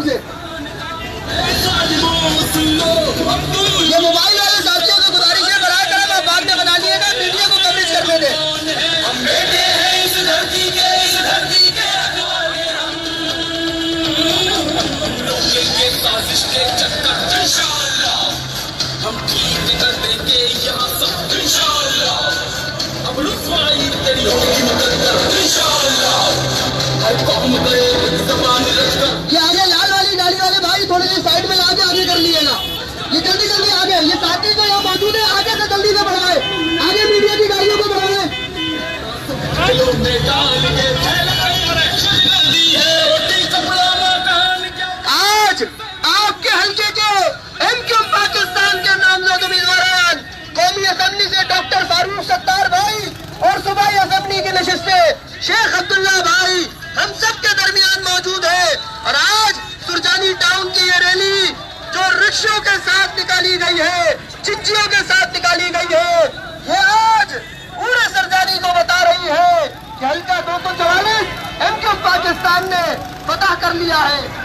से। ये मोबाइल वाले साथियों को गुजारिश है, बड़ा करम आप बाद में बना लिएगा, मीडिया को कवरेज करने दें। हम बेटे हैं इस धरती के, इस धरती के साजिश के चक्कर इंशाअल्लाह हम ठीक कर देंगे यहाँ सब इंशाअल्लाह। अब रुसवाई तेरी होगी मुकद्दर इंशाअल्लाह। हर कौम पे ज़बान रखकर ये आगे लाल वाली गाड़ी वाले भाई थोड़ी सी साइड में लाके आगे कर लिएगा। ये जल्दी जल्दी आगे, ये साथी जो यहाँ मौजूद है आगे से जल्दी से बढ़ाए, आगे मीडिया की गाड़ियों को बढ़ाए। आज आपके हल्के के एमक्यूएम पाकिस्तान के नामजद उम्मीदवार कौमी असेंबली से डॉक्टर फारूक सत्तार भाई और सूबाई असेंबली के नशिस्त से शेख अब्दुल्ला भाई हम सब के दरमियान मौजूद है। और आज सुरजानी टाउन की ये रैली जो रिक्शों के साथ निकाली गई है, चिच्चियों के साथ निकाली गई है, ये आज पूरे सुरजानी को बता रही है कि हल्का 244 एमक्यूएम पाकिस्तान ने फतह कर लिया है।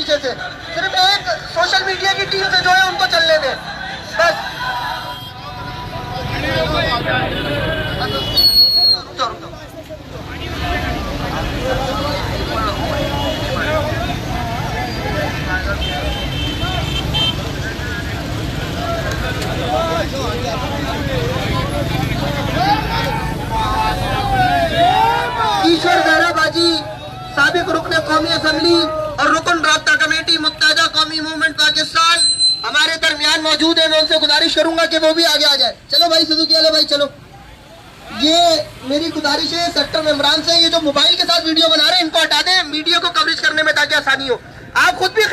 सिर्फ एक सोशल मीडिया की टीम से जो है उनको चलने दें बस। ईश्वर जहराबाजी साबिक रुकन कौमी असेंबली और रुकन राब्ता कमेटी मुत्तहिदा कौमी मूवमेंट पाकिस्तान हमारे दरमियान मौजूद है। मैं उनसे गुजारिश करूंगा कि वो भी आगे आ जाए। चलो भाई सुजुकी वाले भाई चलो, ये मेरी गुजारिश है सेक्टर मेंबरान से, ये जो मोबाइल के साथ वीडियो बना रहे हैं इनको हटा दें मीडिया को कवरेज करने में ताकि आसानी हो। आप खुद भी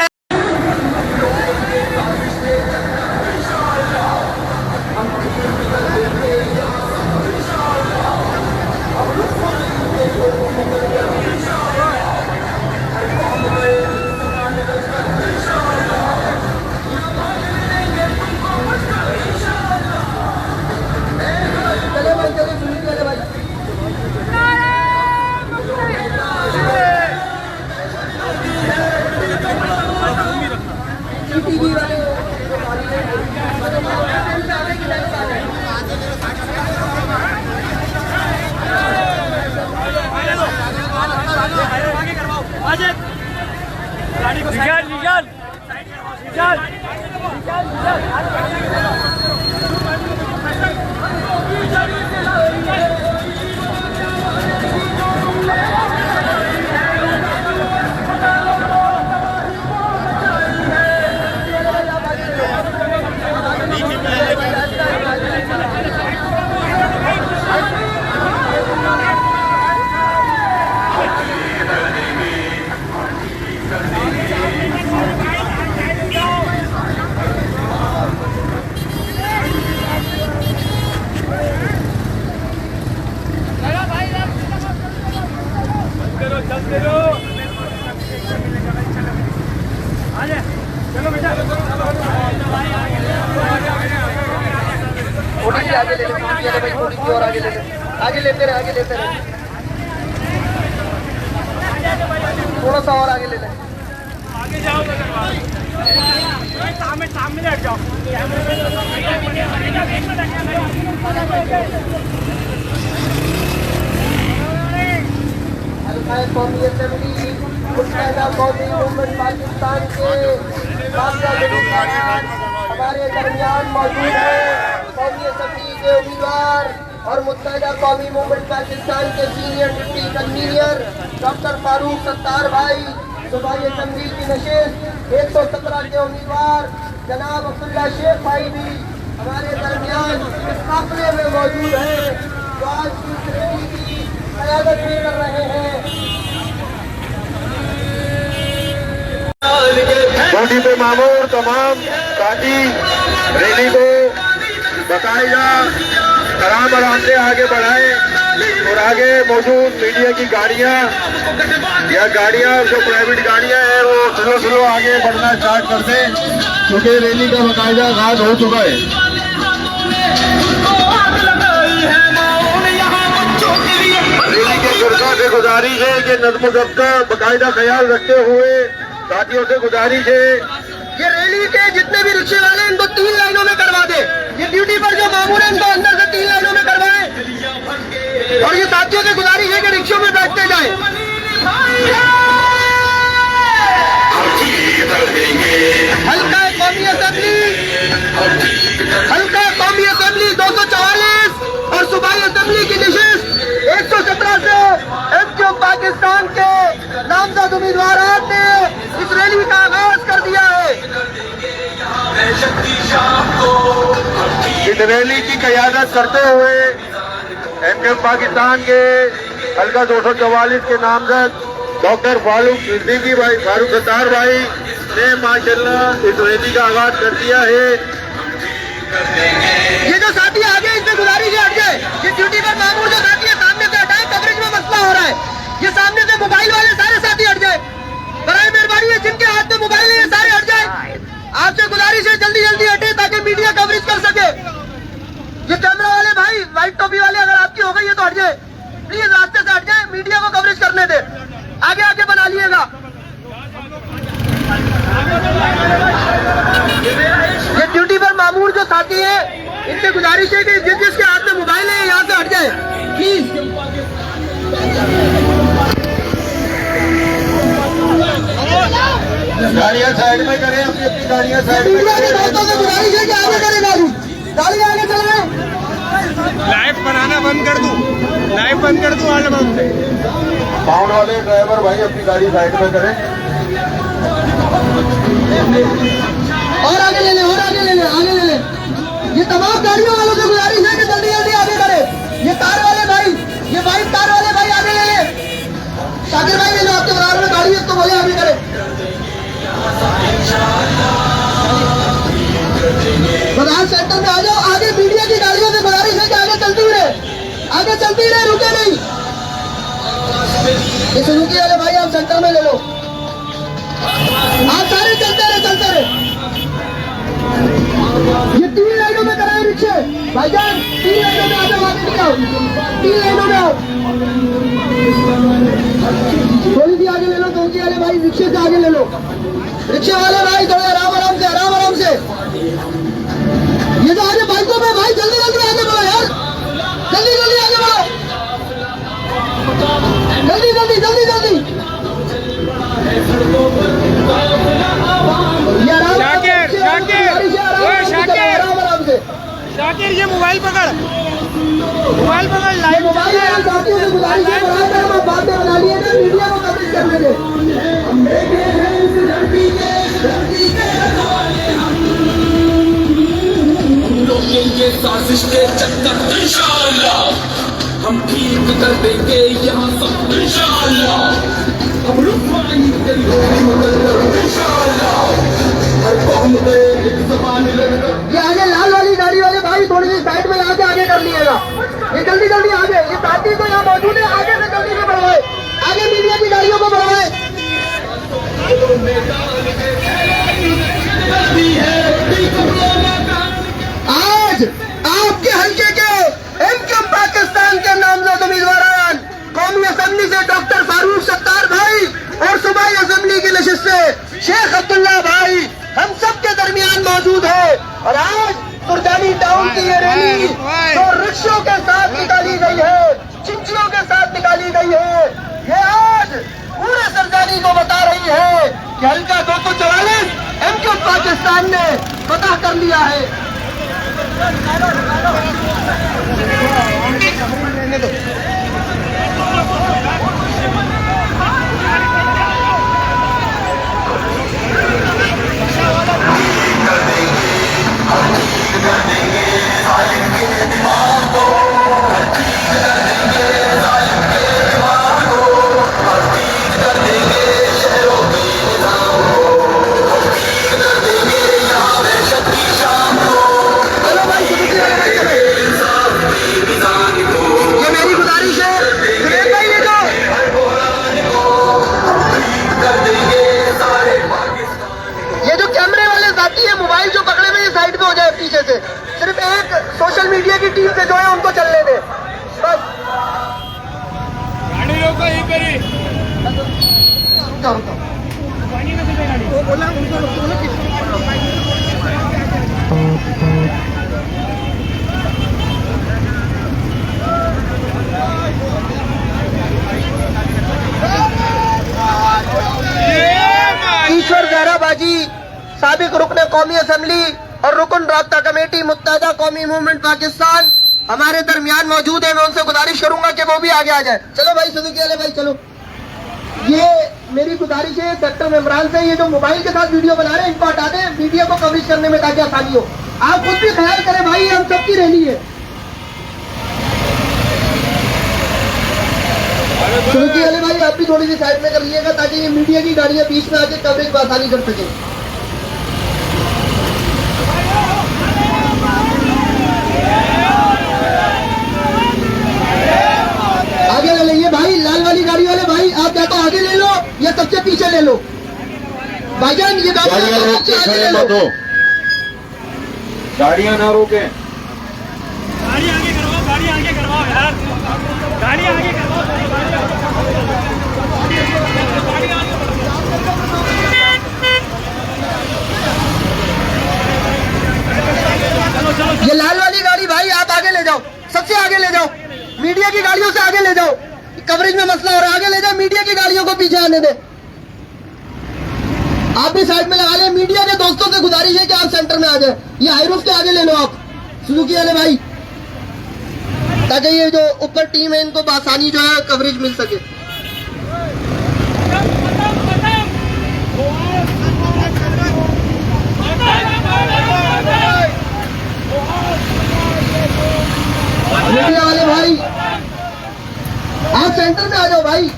आगे ले भाई, थोड़ी सी और आगे लेते रहे थोड़ा सा और आगे ले लें। आगे जाओ सामने बैठ जाओ। कौमी असेंबली मुत्तहिदा कौमी मूवमेंट पाकिस्तान के हमारे दरमियान मौजूद है। कौमी असेंबली के उम्मीदवार और मुत्तहिदा कौमी मूवमेंट पाकिस्तान के senior deputy convener doctor Farooq Sattar भाई, सूबाई असेंबली की नशिस्त 117 के उम्मीदवार जनाब अब्दुल्ला शेख भाई भी हमारे दरमियान इस काफिले में मौजूद है, जो आज की इस रैली की क़यादत भी कर रहे हैं। ड्यूटी पे मामूर तमाम साथी रैली को बाकायदा आराम से आगे बढ़ाएं और आगे मौजूद मीडिया की गाड़ियां या गाड़ियां जो प्राइवेट गाड़ियां हैं वो स्लो आगे बढ़ना स्टार्ट कर दें, क्योंकि रैली का बाकायदा आगाज हो चुका है। रैली के शुरा से गुजारिश है कि नज़्म ज़ब्त का बाकायदा ख्याल रखते हुए साथियों से गुजारिश है ये रैली के जितने भी रिक्शे वाले हैं, इनको 3 लाइनों में करवा दे। ये ड्यूटी पर जो मामूर है इनको अंदर से 3 लाइनों में करवाएं और ये साथियों से गुजारिश है कि रिक्शों में बैठते जाएं। हल्का कौमी असेंबली 244 और सूबाई असेंबली की नशिस्त 117 से एमक्यू पाकिस्तान के नामजद उम्मीदवारों ने इस रैली का आगाज कर दिया है। इस रैली की क़यादत करते हुए एमक्यू पाकिस्तान के हल्का 244 के नामजद डॉक्टर फारूक सिद्दीकी भाई, फारूक सत्तार भाई ने माशाल्लाह इस रैली का आगाज कर दिया है। ये जो साथी आगे इसमें गुजारिश है हट जाए। ये ड्यूटी पर मामूर जो साथी है सामने से हटाए, कवरेज में मसला हो रहा है। ये सामने से मोबाइल वाले सारे साथी हट जाए, बराए मेहरबानी है। जिनके हाथ में मोबाइल है ये सारे हट जाए। आपसे गुजारिश है जल्दी जल्दी हटे ताकि मीडिया कवरेज कर सके। ये कैमरा वाले भाई, व्हाइट टोपी वाले, अगर आपकी हो गई है तो हट जाए प्लीज, रास्ते से हट जाए, मीडिया को कवरेज करने दे। आगे आगे बना लिएगा। ये ड्यूटी पर मामूर जो साथी है इनसे गुजारिश है कि जिसके हाथ में मोबाइल है यहाँ से हट जाए प्लीज। गाड़ियां साइड में करें, अपनी अपनी गाड़ियां साइड में मीडिया के दोस्तों से गुजारिश है कि आगे करें, गाड़ी आगे चल रहे हैं। लाइव बनाना बंद कर दूं, लाइव बंद कर दूं एल्बम से। साउंड वाले ड्राइवर भाई अपनी गाड़ी साइड में करें। और आगे ले ले, और आगे ले ले, आगे ले ले। ये तमाम गाड़ियों वालों से गुजारिश है कि जल्दी जल्दी आगे करें। ये कार वाले भाई, ये वाइट कार वाले भाई आगे ले ले। शाकिर भाई, ये जो आपके बराबर में गाड़ी है तो बोले आगे करें। बदान सेंटर में आ जाओ। आगे मीडिया की गाड़ियों से गुजारिश है कि आगे चलती रहे, आगे चलती रहे, रुके नहीं। ये सुजुकी वाले भाई आप सेंटर में ले लो, आप सारे चलते रहे, चलते रहे। ये 3 लाइनों में कराए रिक्शे भाईजान, 3 लाइनों में आ जाओ, आगे नहीं आओ, 3 लाइनों में आओ। थोड़ी सी आगे ले लो, चौकी वाले भाई रिक्शे से आगे ले लो। रिक्शे वाले भाई थोड़े आराम आराम से, आराम आराम से। ये तो आगे बाइकों में भाई जल्दी जल्दी आगे बढ़ो यार, जल्दी जल्दी आगे बढ़ो, जल्दी जल्दी जल्दी जल्दी। शाकिर ये मोबाइल पकड़, मोबाइल पकड़, लाइव मोबाइल साथियों से गुजारिश है बातें बना लिए थे, मीडिया को कवरेज करने दे। ये साजिश के चक्कर इंशाअल्लाह हम ठीक कर देंगे यहाँ सब इंशाअल्लाह। हम रुकवाई इंशाअल्लाह, हर कौम में एक ज़बान लड़कर। ये आगे लाल वाली गाड़ी वाले भाई थोड़ी सी साइड में आके आगे कर लिएगा। ये जल्दी जल्दी आगे, ये साथी तो यहाँ मौजूद है, आगे से जल्दी से बढ़वाए, आगे मीडिया की गाड़ियों को बढ़वाए। आज आपके हल्के के एमक्यू पाकिस्तान के नामजद उम्मीदवार कौमी असेंबली से डॉक्टर फारूक सत्तार भाई और सूबाई असेंबली की नशिस्त से शेख अब्दुल्ला भाई हम सब के दरमियान मौजूद है। और आज सुरजानी टाउन की ये रैली जो रिक्शों के साथ निकाली गई है, चिंचियों के साथ निकाली गई है, ये आज पूरे सुरजानी को बता रही है कि हल्का 244 एमक्यू पाकिस्तान ने फतह कर लिया है। उनको चलने दें बस। गाड़ी रोको यहीं पर ही। वो बोला उनको रोको ना किसी ईश्वर जहराबाजी, साबिक रुकने कौमी असेंबली और रुकन राब्ता कमेटी मुत्तहदा कौमी मूवमेंट पाकिस्तान हमारे दरमियान मौजूद है। मैं उनसे गुजारिश करूंगा कि वो भी आगे आ जाए। चलो भाई सुजुकी वाले भाई चलो। ये मेरी गुजारिश है सेक्टर मेंबरान से, ये जो मोबाइल के साथ वीडियो बना रहे हैं इनको हटा दें मीडिया को कवरेज करने में ताकि आसानी हो। आप खुद भी ख्याल करें भाई, हम सबकी रैली है। सुजुकी वाले भाई आप भी थोड़ी सी साइड में कर लीजिएगा ताकि ये मीडिया की गाड़ियां बीच में आके कवरेज को आसानी कर सके। आगे ले लीजिए भाई, लाल वाली गाड़ी वाले भाई आप या तो आगे ले लो या सबसे पीछे ले लो। भाईजान ये गाड़ियां रोक के खड़े मत हो, गाड़ियां ना रोके। गाड़ी आगे करवाओ, गाड़ी आगे करवाओ यार, गाड़ी आगे करवाओ। ये लाल वाली गाड़ी भाई आप आगे ले जाओ, सबसे आगे ले जाओ, मीडिया की गाड़ियों से आगे ले जाओ। कवरेज में मसला हो रहा है, आगे ले जाओ, मीडिया की गाड़ियों को पीछे आने दे। आप भी साइड में लगा ले। मीडिया के दोस्तों से गुजारिश है कि आप सेंटर में आ जाए। ये हाईरूफ के आगे ले लो आप सुजुकी वाले भाई, ताकि ये जो ऊपर टीम है इनको आसानी जो है कवरेज मिल सके। मीडिया वाले भाई आप सेंटर में आ जाओ भाई।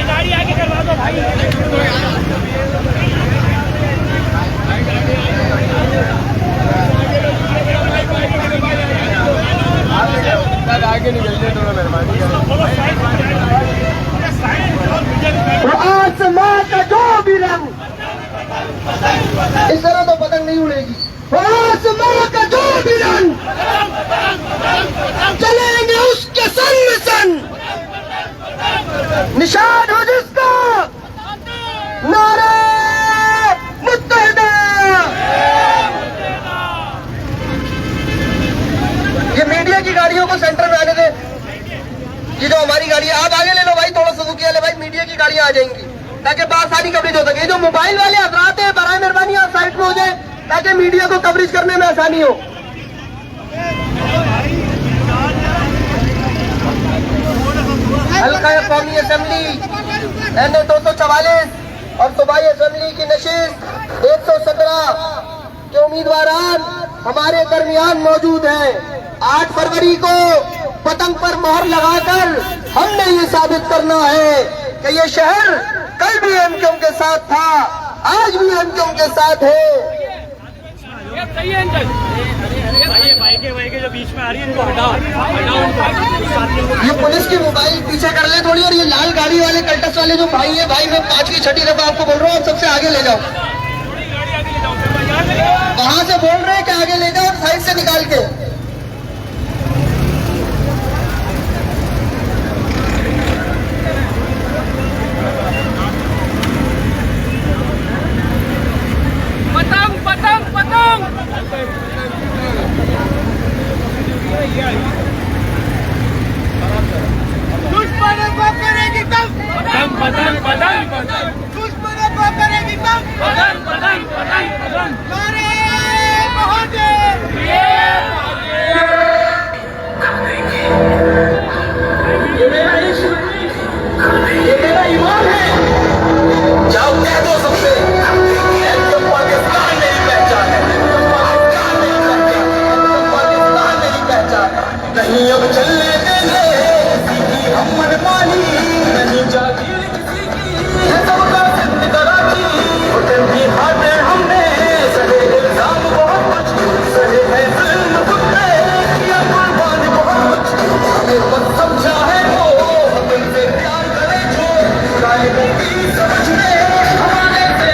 गाड़ी आगे करवा दो भाई। आगे निकलने थोड़ा मेहरबानी आसमां का जो भी रंग, इस तरह तो पतंग नहीं उड़ेगी। आसमां का जो भी रंग चलेंगे उसके संग संग, निशान हो जिसका नारे मुत्तहदा। ये मीडिया की गाड़ियों को सेंटर में आने दे। ये जो हमारी गाड़ी है आप आगे ले लो भाई, थोड़ा सुजुकी वाले भाई, मीडिया की गाड़ियां आ जाएंगी ताकि आसानी कवरेज हो सके। जो मोबाइल वाले हजरात है बराए मेहरबानी आप साइड में हो जाए ताकि मीडिया को कवरेज करने में आसानी हो। हल्का कौमी असेंबली NA 244 और सूबाई असेंबली की नशिस्त 117 के उम्मीदवारान हमारे दरमियान मौजूद हैं। 8 फरवरी को पतंग पर मोहर लगाकर हमने ये साबित करना है कि ये शहर कल भी एमक्यूएम के साथ था, आज भी एमक्यूएम के साथ है। बाइकें जो बीच में आ रही है इनको हटाओ, हटाओ। ये पुलिस की मोबाइल पीछे कर ले थोड़ी, और ये लाल गाड़ी वाले कल्टस वाले जो भाई है भाई, मैं 5वीं 6ठी दफा आपको बोल रहा हूँ, आप सबसे आगे ले जाओ। कहाँ से बोल रहे हैं कि आगे ले जाओ, साइड से निकाल के। पतंग पतंग पतंग दुश्मनों को करेगी तंग, पतंग पतंग पतंग, दुश्मनों को करेगी तंग, पतंग पतंग पतंग पतंग। अरे बहुत ये मेरा ईमान है। जाओ कह दो सबसे पाकिस्तान मेरी पहचान है, पाकिस्तान मेरी पहचान है। नहीं अब चलने देंगे किसी की हम मनमानी, नहीं जागीर किसी की है सबका सिंध कराची। वतन की खातिर हमने सहे इल्जाम बहुत कुछ, सहे है जुल्म खुद पे किया कुर्बान बहुत कुछ। हमें बस समझा है वो तुमसे प्यार करे जो कायदों की समझने हमारे से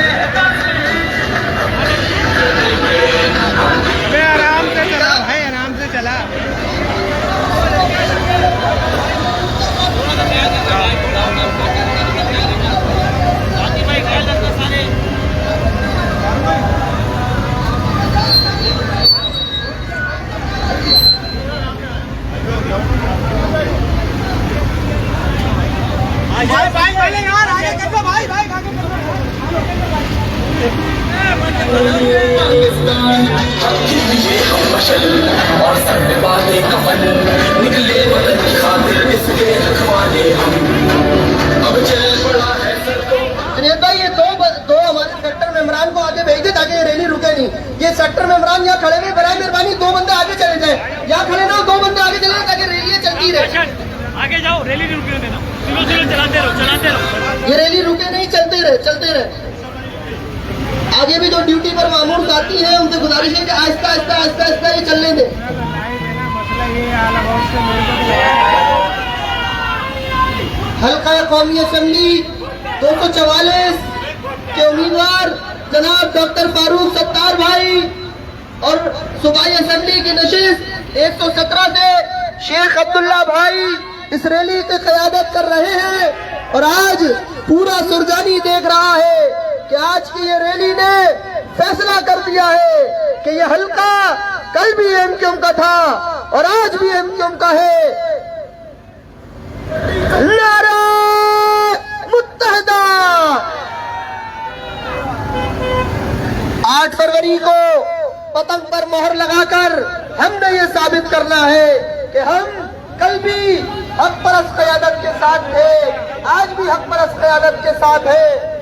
पाकिस्तान आपके लिए हम बशर और सर में बांधे कफन निकले वतन की खातिर इसके रखवाले हम अब चल पड़ा है सर को जुनेद भाई ये दो हमारे सेक्टर मेंबरान को आगे भेज दे ताकि ये रैली रुके नहीं। ये सेक्टर मेंबरान यहाँ खड़े हुए बराए मेहरबानी 2 बंदे आगे चले जाए, यहाँ खड़े ना 2 बंदे आगे चले ताकि रैली चलती रहे। आगे जाओ, रैली नहीं रुकने देना, स्लो स्लो चलाते रहो। ये रैली रुके नहीं, चलते रहे। आगे भी जो ड्यूटी पर मामूर साथी है उनसे गुजारिश है कि आहिस्ता आहिस्ता ये चलने दें। हल्का कौमी असेंबली 244 के उम्मीदवार जनाब डॉक्टर फारूक सत्तार भाई और सूबाई असेंबली की नशिस्त 117 से शेख अब्दुल्ला भाई इस रैली की क़यादत कर रहे हैं। और आज पूरा सुरजानी देख रहा है कि आज की ये रैली ने फैसला कर दिया है कि ये हल्का कल भी एमक्यूएम का था और आज भी एमक्यूएम का है। नारा मुत्तहिदा। 8 फरवरी को पतंग पर मोहर लगाकर हमने ये साबित करना है कि हम कल भी हक परस्त क़यादत के साथ थे, आज भी हक परस्त क़यादत के साथ है।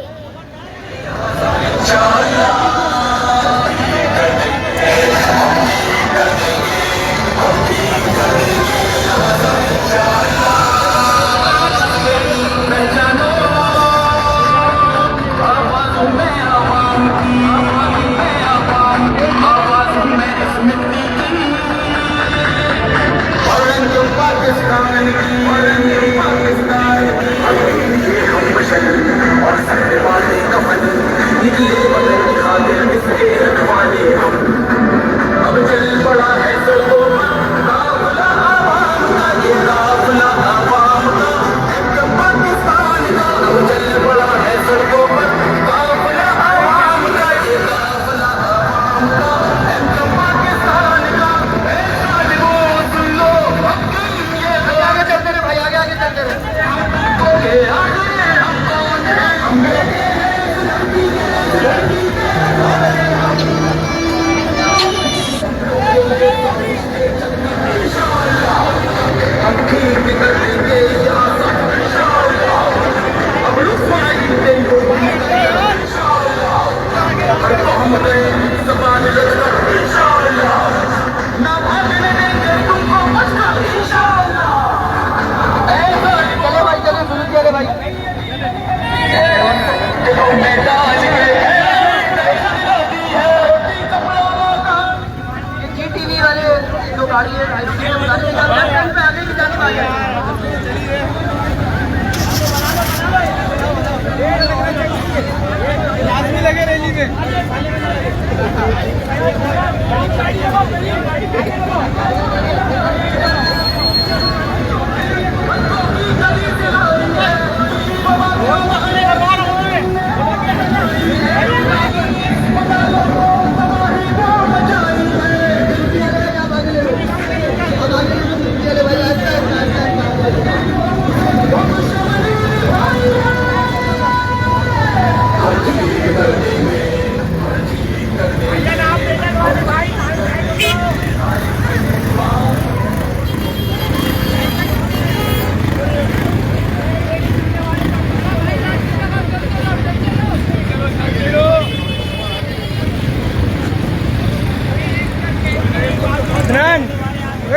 GTV वाले जो गाड़ी है आदमी लगे रैली में।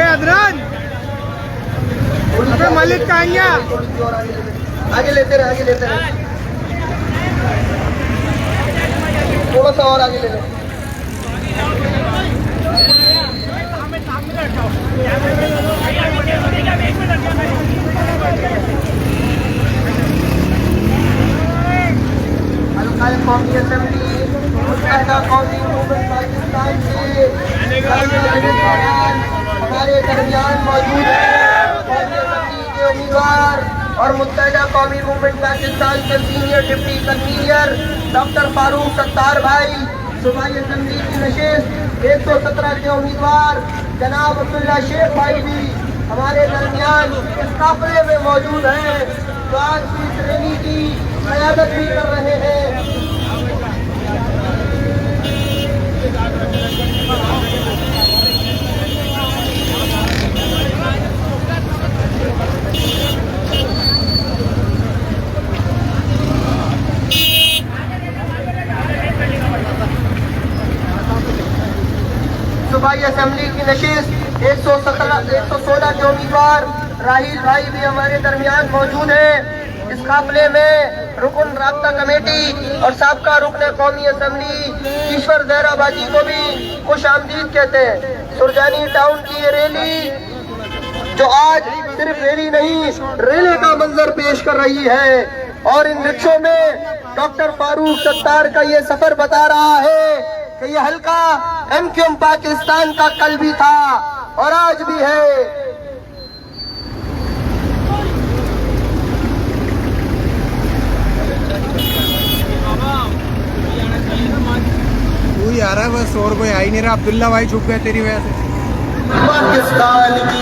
अदनान अबे मलिक कहाँ गया? आगे लेते रहे थोड़ा सा और आगे ले लो। हल्का कौमी असेंबली कौमी मूवमेंट पाकिस्तान से हमारे दरमियान मौजूद है के उम्मीदवार और मुत्तहिदा कौमी मूवमेंट पाकिस्तान के senior deputy convener doctor Farooq Sattar भाई, सूबाई असेंबली की नशिस्त 117 के उम्मीदवार जनाब अब्दुल्ला शेख भाई भी हमारे दरमियान इस काफिले में मौजूद हैं, जो आज की इस रैली की क़यादत भी कर रहे हैं। सूबाई असेंबली की नशिस्त 116 के उम्मीदवार राहिल भाई भी हमारे दरमियान मौजूद है। इस काफिले में रुकन राब्ता कमेटी और साबका रुकन कौमी असेंबली ईश्वर जहराबादी को भी खुश आमदीद कहते हैं। सुरजानी टाउन की ये रैली जो आज सिर्फ रैली नहीं रेले का मंजर पेश कर रही है और इन रिक्शों में डॉक्टर फारूक सत्तार का ये सफर बता रहा है कि ये हल्का एमक्यूएम पाकिस्तान का कल भी था और आज भी है। तू ही आ रहा है बस, और कोई आ ही नहीं रहा। अब्दुल्ला भाई छुप गए तेरी वजह से। पाकिस्तान की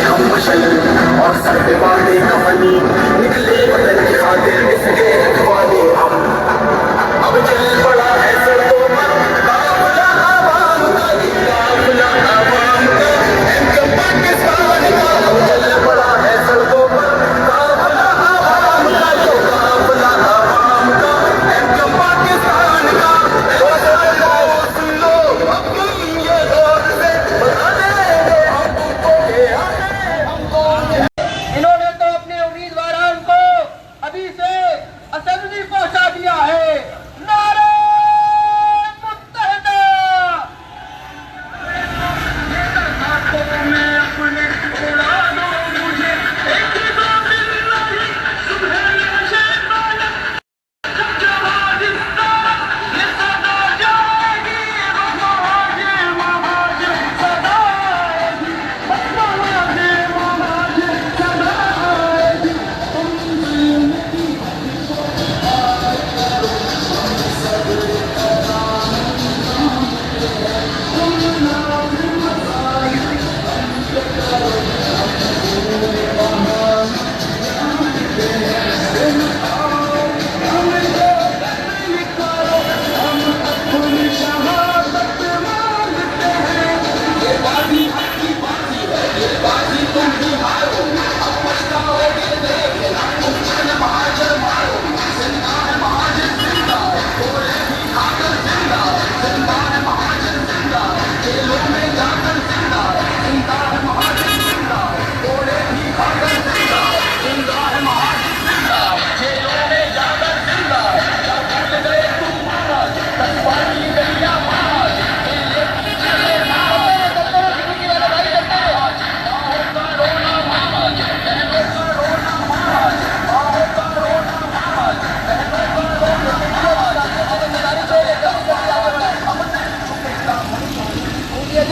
हम मशल और सर पे बांधे कफनी निकले वतन की खातिर इसके वादे हम अब चल पड़ा है सर तो मन काफिला आवाम का काफिला आवाम का एमक्यूएम पाकिस्तान का अब चल पड़ा है सर तो मन काफिला आवाम का काफिला आवाम का एमक्यूएम पाकिस्तान का सुन लो इन्होंने तो अपने उम्मीदवारों को अभी से असेंबली पहुंचा दिया है। नारे मुत्तहिदा।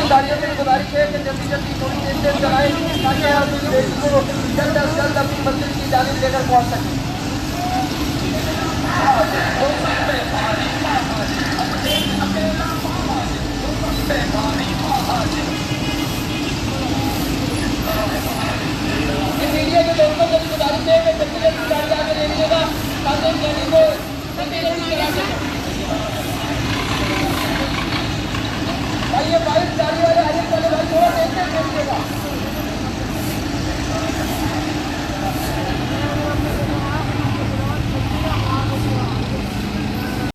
गाड़ियों से गुजारिश है कि जल्दी जल्दी थोड़ी देर से चलाएं ताकि हम इस देश को जल्द अज जल्द अपनी मंजिल की जानिब लेकर पहुंच सकें। मीडिया के दोस्तों को भी गुजारिश है कि जल्दी जल्दी